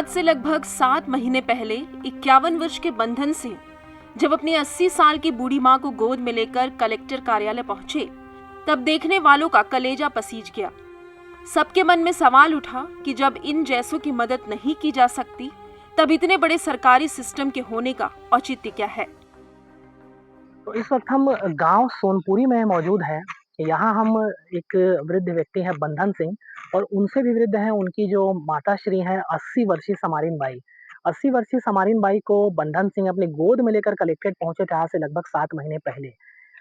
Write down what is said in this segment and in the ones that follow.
आज से लगभग 7 महीने पहले 51 वर्ष के बंधन सिंह जब अपनी 80 साल की बूढ़ी मां को गोद में लेकर कलेक्टर कार्यालय पहुंचे, तब देखने वालों का कलेजा पसीज गया। सबके मन में सवाल उठा कि जब इन जैसों की मदद नहीं की जा सकती, तब इतने बड़े सरकारी सिस्टम के होने का औचित्य क्या है। तो इस वक्त हम गांव सोनपुरी में मौजूद हैं। यहाँ हम एक वृद्ध व्यक्ति हैं बंधन सिंह, और उनसे भी वृद्ध हैं उनकी जो माता श्री हैं 80 वर्षीय समारीन बाई। 80 वर्षीय समारीन बाई को बंधन सिंह अपनी गोद में लेकर कलेक्ट्रेट पहुंचे थे आज से लगभग 7 महीने पहले।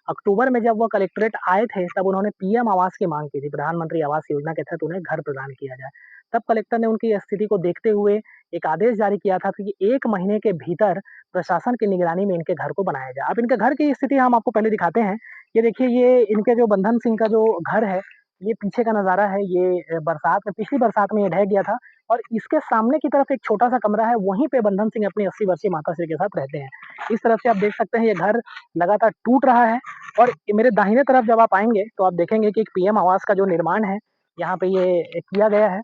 अक्टूबर में जब वो कलेक्ट्रेट आए थे तब उन्होंने पीएम आवास की मांग की थी, प्रधानमंत्री आवास योजना के तहत उन्हें घर प्रदान किया जाए। तब कलेक्टर ने उनकी स्थिति को देखते हुए एक आदेश जारी किया था कि 1 महीने के भीतर प्रशासन की निगरानी में इनके घर को बनाया जाए। अब इनके घर की स्थिति हम आपको पहले दिखाते हैं। ये देखिए, ये इनके जो बंधन सिंह का जो घर है, ये पीछे का नज़ारा है। ये बरसात में, पिछली बरसात में ये ढह गया था, और इसके सामने की तरफ एक छोटा-सा कमरा है, वहीं पे बंधन सिंह अपनी 80 वर्षीय माताश्री के साथ रहते हैं। इस तरफ से आप देख सकते हैं ये घर लगातार टूट रहा है, और मेरे दाहिने तरफ जब आप आएँगे तो आप देखेंगे कि एक पीएम आवास का जो निर्माण है, यहाँ पे ये किया गया है।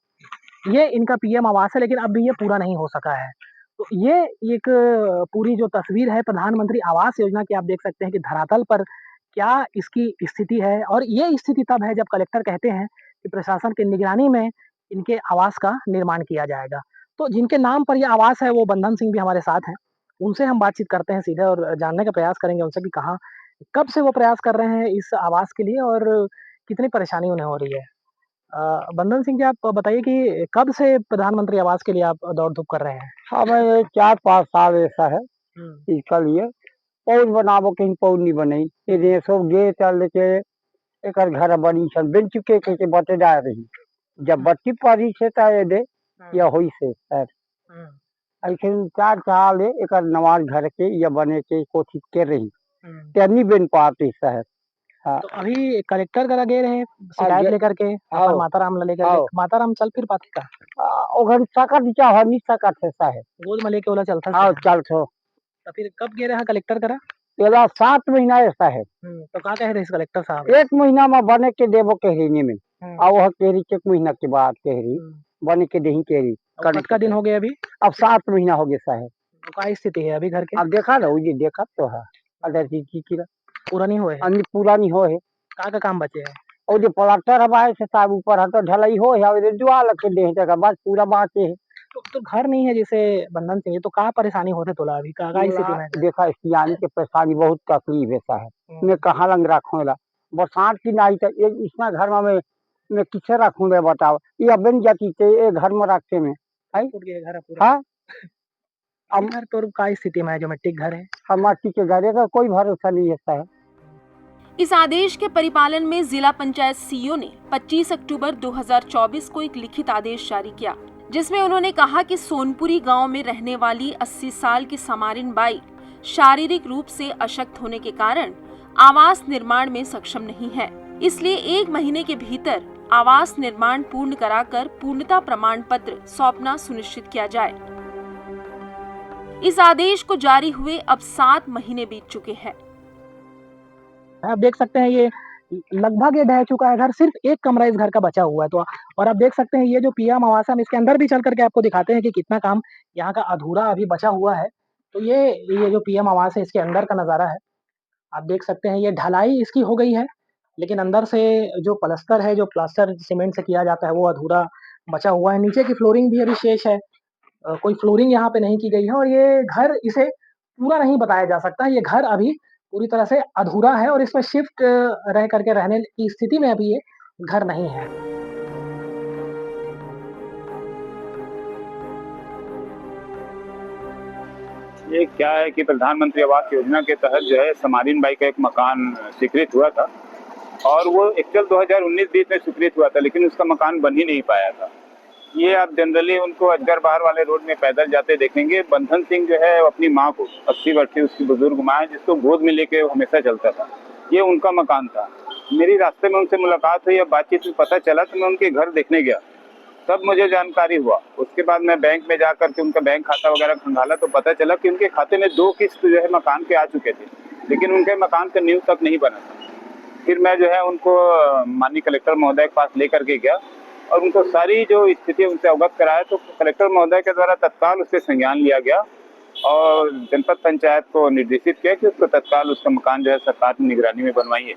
ये इनका पीएम आवास है, लेकिन अब भी ये पूरा नहीं हो सका है। तो ये एक पूरी जो तस्वीर है प्रधानमंत्री आवास योजना की, आप देख सकते हैं कि धरातल पर क्या इसकी स्थिति है। और ये स्थिति तब है जब कलेक्टर कहते हैं कि प्रशासन की निगरानी में इनके आवास का निर्माण किया जाएगा। तो जिनके नाम पर ये आवास है वो बंधन सिंह भी हमारे साथ हैं। उनसे हम बातचीत करते हैं सीधे, और जानने का प्रयास करेंगे उनसे कि कब से वो प्रयास कर रहे हैं इस आवास के लिए, और कितनी परेशानी उन्हें हो रही है। बंधन सिंह जी, आप बताइए कि कब से प्रधानमंत्री आवास के लिए आप दौड़-धूप कर रहे हैं? हमें 4-5 साल ऐसा है हुँ। इसका लिए पौध बनाबो कहीं पौध नहीं बनई ये सब गे चल के एकर घर बनी सन बन चुके के बते जा रही जब बत्ती पारी से ता ये दे या होई से सर ऐसे 4 साल एकर नवाज घर के या बने के कोशिश कर रही तेनी बन पाती शहर। हाँ तो अभी कलेक्टर करा गए रहे शिकायत लेकर के, अपन माताराम ला लेकर के। माताराम चल फिर पाती का? ओघर सकत दिचा हनी सकत है साहे गोद में लेके ओला चलता हाँ से? चल थो तो फिर कब गए रहा कलेक्टर करा? तेरा 7 महीना ऐसा है। तो का कह रहे इस कलेक्टर साहब? 1 महीना में बने के देबो कहरी में और वह कहरी 1 महीना के बाद कहरी बने के देही कहरी कब का दिन हो गया अभी? अब 7 महीना हो गया साहे। तो का स्थिति है अभी घर के? अब देखा ना ये देखा तो है अदर की पूरा नहीं हुए? अन्य पूरा नहीं हो है का काम बचे है? और जो प्लास्टर हवाए से साहब ऊपर हट ढलाई हो है और जुआ लग के दे जगह बस पूरा बाकी है। तो घर नहीं है जैसे बंधन सिंह, तो का परेशानी होते तोला अभी का स्थिति में? देखा इसकी आने के परेशानी बहुत तकलीफ है साहब। मैं कहाँ लंग रखूँगा बरसात की नाई तो एक इसना घर में मैं किसे रखूँगा बताओ। ये बन जाती थे ये घर में रखते में है घर पूरा। हाँ अब घर तो का स्थिति में है जो मिट्टी घर है? हम मट्टी के घर का कोई भरोसा नहीं है साहब। इस आदेश के परिपालन में जिला पंचायत सीईओ ने 25 अक्टूबर 2024 को एक लिखित आदेश जारी किया, जिसमें उन्होंने कहा कि सोनपुरी गांव में रहने वाली 80 साल की समारीन बाई शारीरिक रूप से अशक्त होने के कारण आवास निर्माण में सक्षम नहीं है, इसलिए 1 महीने के भीतर आवास निर्माण पूर्ण कराकर पूर्णता प्रमाण पत्र सौंपना सुनिश्चित किया जाए। इस आदेश को जारी हुए अब 7 महीने बीत चुके हैं। आप देख सकते हैं ये लगभग ये ढह चुका है घर, सिर्फ एक कमरा इस घर का बचा हुआ है। तो और आप देख सकते हैं ये जो पीएम आवास है, हम इसके अंदर भी चल करके आपको दिखाते हैं कि कितना काम यहाँ का अधूरा अभी बचा हुआ है। तो ये जो पीएम आवास है इसके अंदर का नज़ारा है। आप देख सकते हैं ये ढलाई इसकी हो गई है, लेकिन अंदर से जो प्लास्टर है, जो प्लास्टर सीमेंट से किया जाता है, वो अधूरा बचा हुआ है। नीचे की फ्लोरिंग भी अभी शेष है। कोई फ्लोरिंग यहाँ पे नहीं की गई है, और ये घर इसे पूरा नहीं बताया जा सकता। ये घर अभी पूरी तरह से अधूरा है, और इसमें शिफ्ट रह करके रहने की स्थिति में अभी ये घर नहीं है। ये क्या है कि प्रधानमंत्री आवास योजना के तहत जो है समारीन बाई का एक मकान स्वीकृत हुआ था, और वो एक्चुअल 2019-20 में स्वीकृत हुआ था, लेकिन उसका मकान बन ही नहीं पाया था। ये आप जनरली उनको अजगर बाहर वाले रोड में पैदल जाते देखेंगे। बंधन सिंह जो है अपनी माँ को 80 वर्ष की उसकी बुजुर्ग माँ है जिसको गोद में लेके हमेशा चलता था, ये उनका मकान था। मेरी रास्ते में उनसे मुलाकात हुई, अब बातचीत में पता चला तो मैं उनके घर देखने गया, तब मुझे जानकारी हुआ। उसके बाद मैं बैंक में जा करके उनका बैंक खाता वगैरह खंगाला तो पता चला कि उनके खाते में 2 किस्त जो है मकान के आ चुके थे, लेकिन उनके मकान का नींव तक नहीं बना था। फिर मैं जो है उनको माननीय कलेक्टर महोदय के पास लेकर के गया, और उनको सारी जो स्थिति उनसे अवगत कराया, तो कलेक्टर महोदय के द्वारा तत्काल उस पर संज्ञान लिया गया और जनपद पंचायत को निर्देशित किया कि उसको तत्काल उसका मकान जो है सरकार की निगरानी में बनवाइए।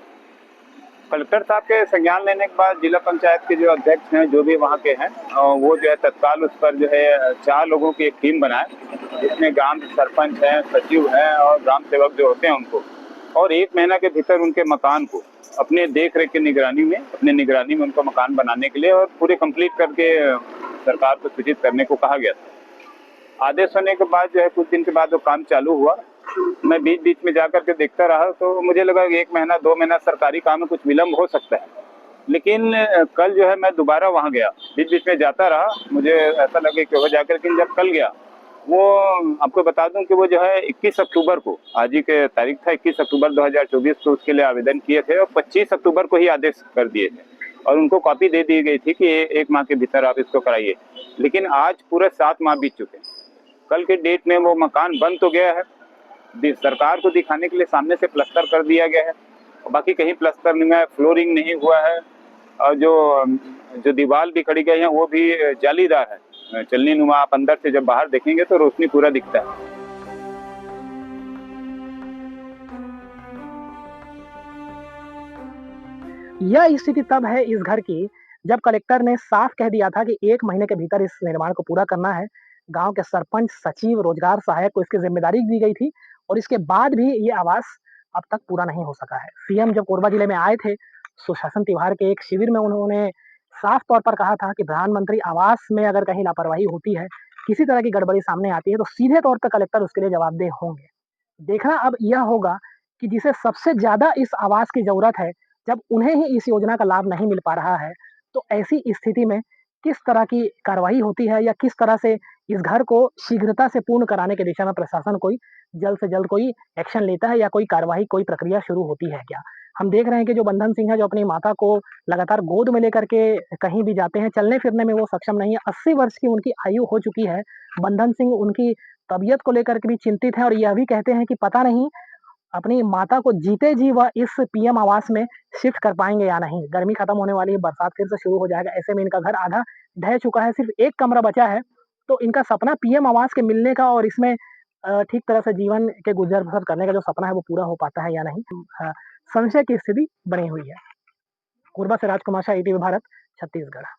कलेक्टर साहब के संज्ञान लेने के बाद जिला पंचायत के जो अध्यक्ष हैं, जो भी वहाँ के हैं, वो जो है तत्काल उस पर जो है 4 लोगों की एक टीम बनाए, जिसमें ग्राम सरपंच हैं, सचिव हैं और ग्राम सेवक जो होते हैं उनको, और 1 महीना के भीतर उनके मकान को अपने देख रेख की निगरानी में, अपने निगरानी में उनको मकान बनाने के लिए और पूरे कंप्लीट करके सरकार को सूचित करने को कहा गया था। आदेश होने के बाद जो है कुछ दिन के बाद वो काम चालू हुआ। मैं बीच बीच में जाकर के देखता रहा, तो मुझे लगा कि 1 महीना 2 महीना सरकारी काम में कुछ विलम्ब हो सकता है, लेकिन कल जो है मैं दोबारा वहाँ गया, बीच बीच में जाता रहा, मुझे ऐसा लगे कि हो जाकर, लेकिन जब कल गया, वो आपको बता दूं कि वो जो है 21 अक्टूबर को, आज ही के तारीख था 21 अक्टूबर 2024 को उसके लिए आवेदन किए थे और 25 अक्टूबर को ही आदेश कर दिए थे और उनको कॉपी दे दी गई थी कि 1 माह के भीतर आप इसको कराइए। लेकिन आज पूरे 7 माह बीत चुके हैं। कल के डेट में वो मकान बन तो गया है, सरकार को दिखाने के लिए सामने से प्लास्टर कर दिया गया है, बाकी कहीं प्लास्टर नहीं है, फ्लोरिंग नहीं हुआ है और जो दीवार भी खड़ी गई है वो भी जालीदार है, चलनी नुमा। आप अंदर से जब बाहर देखेंगे तो रोशनी पूरा दिखता है। यह स्थिति तब है इस घर की जब कलेक्टर ने साफ कह दिया था कि 1 महीने के भीतर इस निर्माण को पूरा करना है। गांव के सरपंच, सचिव, रोजगार सहायक को इसकी जिम्मेदारी दी गई थी और इसके बाद भी ये आवास अब तक पूरा नहीं हो सका है। सीएम जब कोरबा जिले में आए थे, सुशासन त्योहार के एक शिविर में उन्होंने साफ तौर पर कहा था कि प्रधानमंत्री आवास में अगर कहीं लापरवाही होती है, किसी तरह की गड़बड़ी सामने आती है, तो सीधे तौर पर कलेक्टर उसके लिए जवाबदेह होंगे। देखना अब यह होगा कि जिसे सबसे ज़्यादा इस आवास की ज़रूरत है, जब उन्हें ही इस योजना का लाभ नहीं मिल पा रहा है, तो ऐसी स्थिति में किस तरह की कार्रवाई होती है या किस तरह से इस घर को शीघ्रता से पूर्ण कराने की दिशा में प्रशासन कोई जल्द से जल्द कोई एक्शन लेता है या कोई कार्रवाई, कोई प्रक्रिया शुरू होती है क्या? हम देख रहे हैं कि जो बंधन सिंह है, जो अपनी माता को लगातार गोद में लेकर के कहीं भी जाते हैं, चलने-फिरने में वो सक्षम नहीं है। 80 वर्ष की उनकी आयु हो चुकी है। बंधन सिंह उनकी तबीयत को लेकर के भी चिंतित हैं और यह भी कहते हैं कि पता नहीं अपनी माता को जीते जी वह इस पीएम आवास में शिफ्ट कर पाएँगे या नहीं। गर्मी खत्म होने वाली है, बरसात फिर से शुरू हो जाएगा, ऐसे में इनका घर आधा ढह चुका है, सिर्फ़ 1 कमरा बचा है। तो इनका सपना पीएम आवास के मिलने का और इसमें ठीक तरह से जीवन के गुज़र-बसर करने का जो सपना है वो पूरा हो पाता है या नहीं, संशय की स्थिति बनी हुई है। कोरबा से राजकुमार शाह, ईटीवी भारत, छत्तीसगढ़।